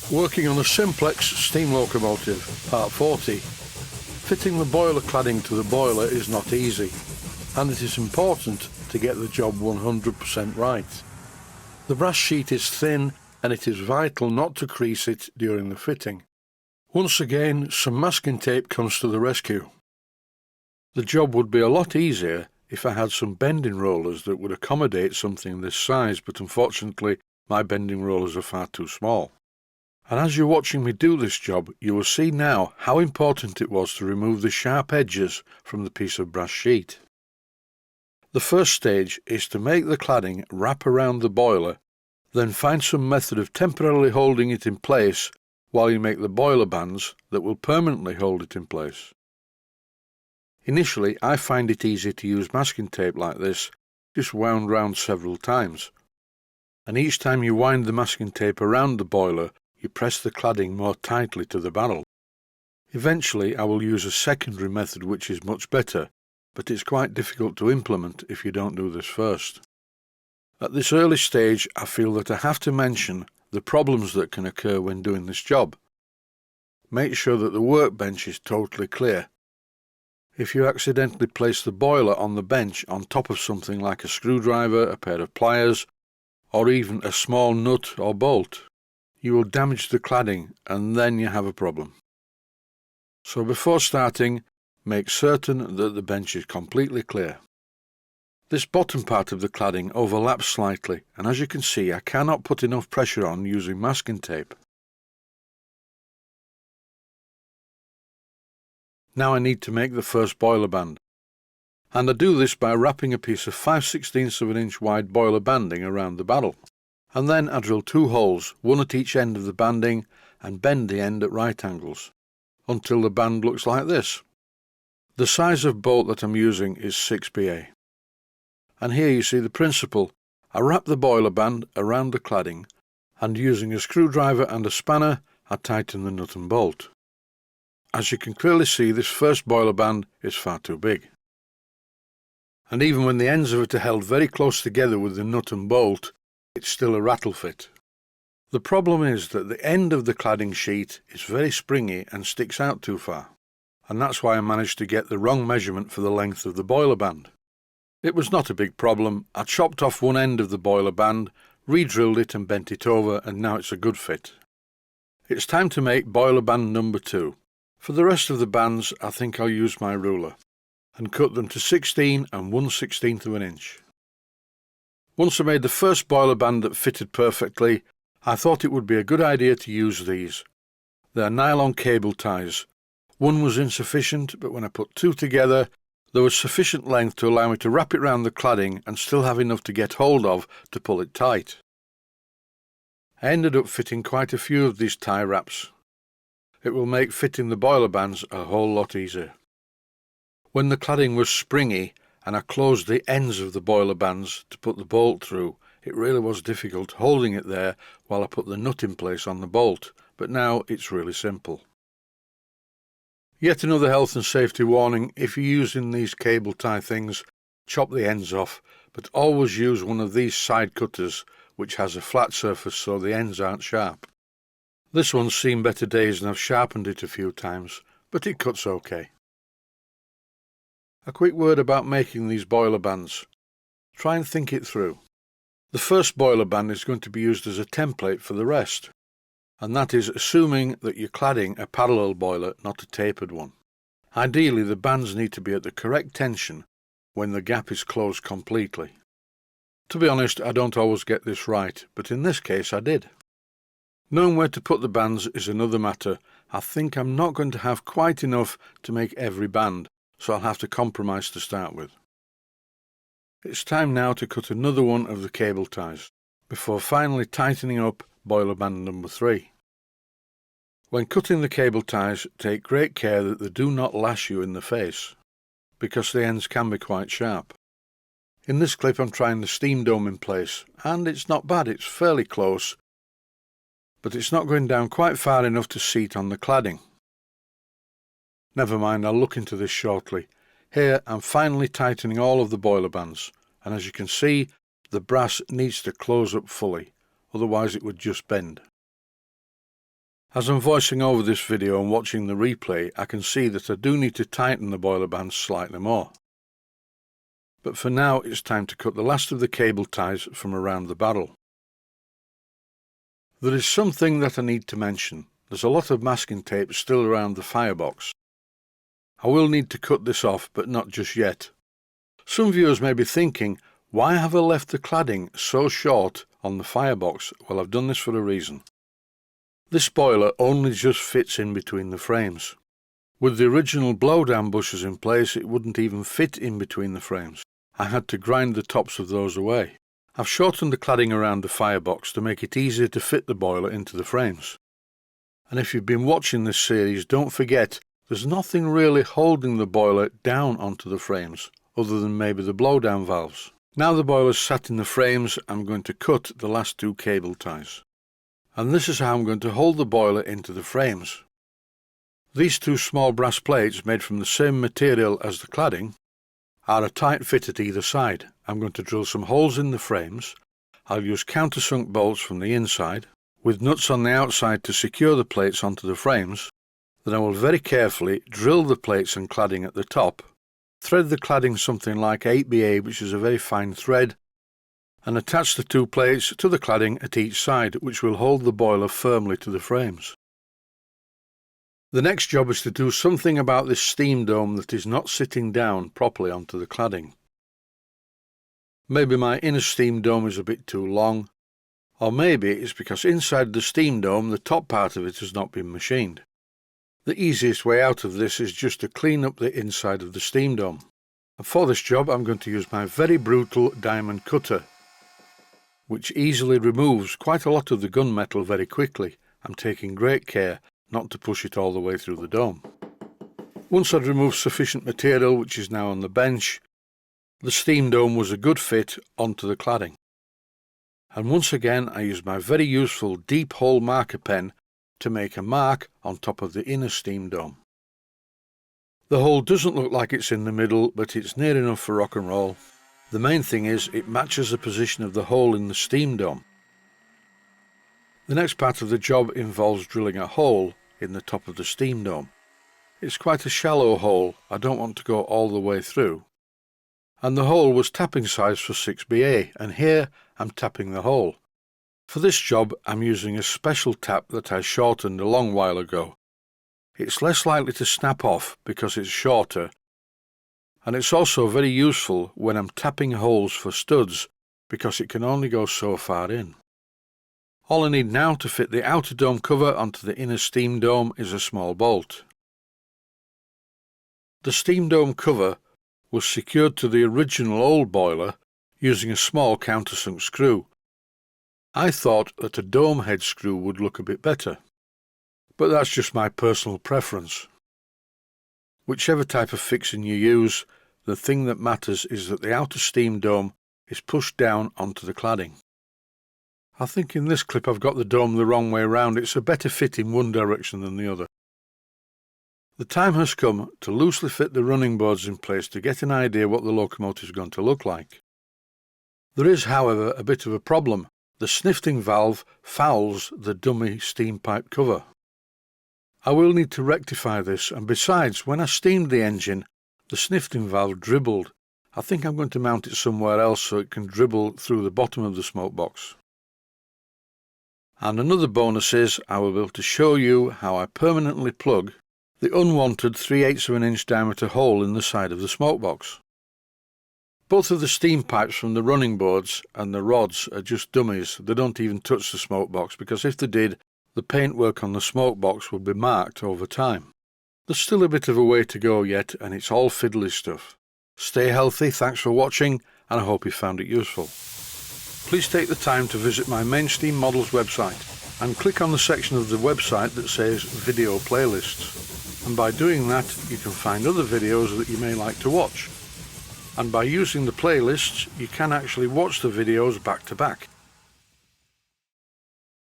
Working on a Simplex steam locomotive, part 40. Fitting the boiler cladding to the boiler is not easy, and it is important to get the job 100% right. The brass sheet is thin and it is vital not to crease it during the fitting. Once again, some masking tape comes to the rescue. The job would be a lot easier if I had some bending rollers that would accommodate something this size, but unfortunately my bending rollers are far too small. And as you're watching me do this job, you will see now how important it was to remove the sharp edges from the piece of brass sheet. The first stage is to make the cladding wrap around the boiler, then find some method of temporarily holding it in place while you make the boiler bands that will permanently hold it in place. Initially, I find it easy to use masking tape like this, just wound round several times. And each time you wind the masking tape around the boiler, you press the cladding more tightly to the barrel. Eventually I will use a secondary method which is much better, but it's quite difficult to implement if you don't do this first. At this early stage I feel that I have to mention the problems that can occur when doing this job. Make sure that the workbench is totally clear. If you accidentally place the boiler on the bench on top of something like a screwdriver, a pair of pliers, or even a small nut or bolt, you will damage the cladding and then you have a problem. So before starting, make certain that the bench is completely clear. This bottom part of the cladding overlaps slightly, and as you can see I cannot put enough pressure on using masking tape. Now I need to make the first boiler band, and I do this by wrapping a piece of 5/16 of an inch wide boiler banding around the barrel. And then I drill 2 holes, one at each end of the banding, and bend the end at right angles, until the band looks like this. The size of bolt that I'm using is 6BA. And here you see the principle. I wrap the boiler band around the cladding, and using a screwdriver and a spanner, I tighten the nut and bolt. As you can clearly see, this first boiler band is far too big. And even when the ends of it are held very close together with the nut and bolt, it's still a rattle fit. The problem is that the end of the cladding sheet is very springy and sticks out too far, and that's why I managed to get the wrong measurement for the length of the boiler band. It was not a big problem. I chopped off one end of the boiler band, re-drilled it and bent it over, and now it's a good fit. It's time to make boiler band number 2. For the rest of the bands I think I'll use my ruler and cut them to 16 and 1/16 of an inch. Once I made the first boiler band that fitted perfectly, I thought it would be a good idea to use these. They are nylon cable ties. One was insufficient, but when I put 2 together, there was sufficient length to allow me to wrap it round the cladding and still have enough to get hold of to pull it tight. I ended up fitting quite a few of these tie wraps. It will make fitting the boiler bands a whole lot easier. When the cladding was springy, and I closed the ends of the boiler bands to put the bolt through, it really was difficult holding it there while I put the nut in place on the bolt, but now it's really simple. Yet another health and safety warning: if you're using these cable tie things, chop the ends off, but always use one of these side cutters which has a flat surface so the ends aren't sharp. This one's seen better days and I've sharpened it a few times, but it cuts okay. A quick word about making these boiler bands. Try and think it through. The first boiler band is going to be used as a template for the rest, and that is assuming that you're cladding a parallel boiler, not a tapered one. Ideally the bands need to be at the correct tension when the gap is closed completely. To be honest, I don't always get this right, but in this case I did. Knowing where to put the bands is another matter. I think I'm not going to have quite enough to make every band, so I'll have to compromise to start with. It's time now to cut another one of the cable ties, before finally tightening up boiler band number 3. When cutting the cable ties, take great care that they do not lash you in the face, because the ends can be quite sharp. In this clip I'm trying the steam dome in place, and it's not bad, it's fairly close, but it's not going down quite far enough to seat on the cladding. Never mind, I'll look into this shortly. Here I'm finally tightening all of the boiler bands, and as you can see, the brass needs to close up fully, otherwise it would just bend. As I'm voicing over this video and watching the replay, I can see that I do need to tighten the boiler bands slightly more. But for now it's time to cut the last of the cable ties from around the barrel. There is something that I need to mention. There's a lot of masking tape still around the firebox. I will need to cut this off, but not just yet. Some viewers may be thinking, why have I left the cladding so short on the firebox? Well, I've done this for a reason. This boiler only just fits in between the frames. With the original blowdown bushers in place, it wouldn't even fit in between the frames. I had to grind the tops of those away. I've shortened the cladding around the firebox to make it easier to fit the boiler into the frames. And if you've been watching this series, don't forget, there's nothing really holding the boiler down onto the frames, other than maybe the blowdown valves. Now the boiler's sat in the frames, I'm going to cut the last two cable ties. And this is how I'm going to hold the boiler into the frames. These two small brass plates, made from the same material as the cladding, are a tight fit at either side. I'm going to drill some holes in the frames. I'll use countersunk bolts from the inside, with nuts on the outside to secure the plates onto the frames. Then I will very carefully drill the plates and cladding at the top, thread the cladding something like 8BA, which is a very fine thread, and attach the two plates to the cladding at each side, which will hold the boiler firmly to the frames. The next job is to do something about this steam dome that is not sitting down properly onto the cladding. Maybe my inner steam dome is a bit too long, or maybe it's because inside the steam dome the top part of it has not been machined. The easiest way out of this is just to clean up the inside of the steam dome. And for this job I'm going to use my very brutal diamond cutter, which easily removes quite a lot of the gunmetal very quickly. I'm taking great care not to push it all the way through the dome. Once I'd removed sufficient material, which is now on the bench, the steam dome was a good fit onto the cladding. And once again I used my very useful deep hole marker pen to make a mark on top of the inner steam dome. The hole doesn't look like it's in the middle, but it's near enough for rock and roll. The main thing is it matches the position of the hole in the steam dome. The next part of the job involves drilling a hole in the top of the steam dome. It's quite a shallow hole, I don't want to go all the way through. And the hole was tapping size for 6BA, and here I'm tapping the hole. For this job I'm using a special tap that I shortened a long while ago. It's less likely to snap off because it's shorter, and it's also very useful when I'm tapping holes for studs because it can only go so far in. All I need now to fit the outer dome cover onto the inner steam dome is a small bolt. The steam dome cover was secured to the original old boiler using a small countersunk screw. I thought that a dome head screw would look a bit better, but that's just my personal preference. Whichever type of fixing you use, the thing that matters is that the outer steam dome is pushed down onto the cladding. I think in this clip I've got the dome the wrong way round. It's a better fit in one direction than the other. The time has come to loosely fit the running boards in place to get an idea what the locomotive is going to look like. There is, however, a bit of a problem. The snifting valve fouls the dummy steam pipe cover. I will need to rectify this, and besides, when I steamed the engine, the snifting valve dribbled. I think I'm going to mount it somewhere else so it can dribble through the bottom of the smoke box. And another bonus is I will be able to show you how I permanently plug the unwanted 3/8 of an inch diameter hole in the side of the smoke box. Both of the steam pipes from the running boards and the rods are just dummies. They don't even touch the smoke box because if they did, the paintwork on the smoke box would be marked over time. There's still a bit of a way to go yet, and it's all fiddly stuff. Stay healthy, thanks for watching, and I hope you found it useful. Please take the time to visit my main Steam Models website and click on the section of the website that says Video Playlists. And by doing that, you can find other videos that you may like to watch. And by using the playlists, you can actually watch the videos back to back.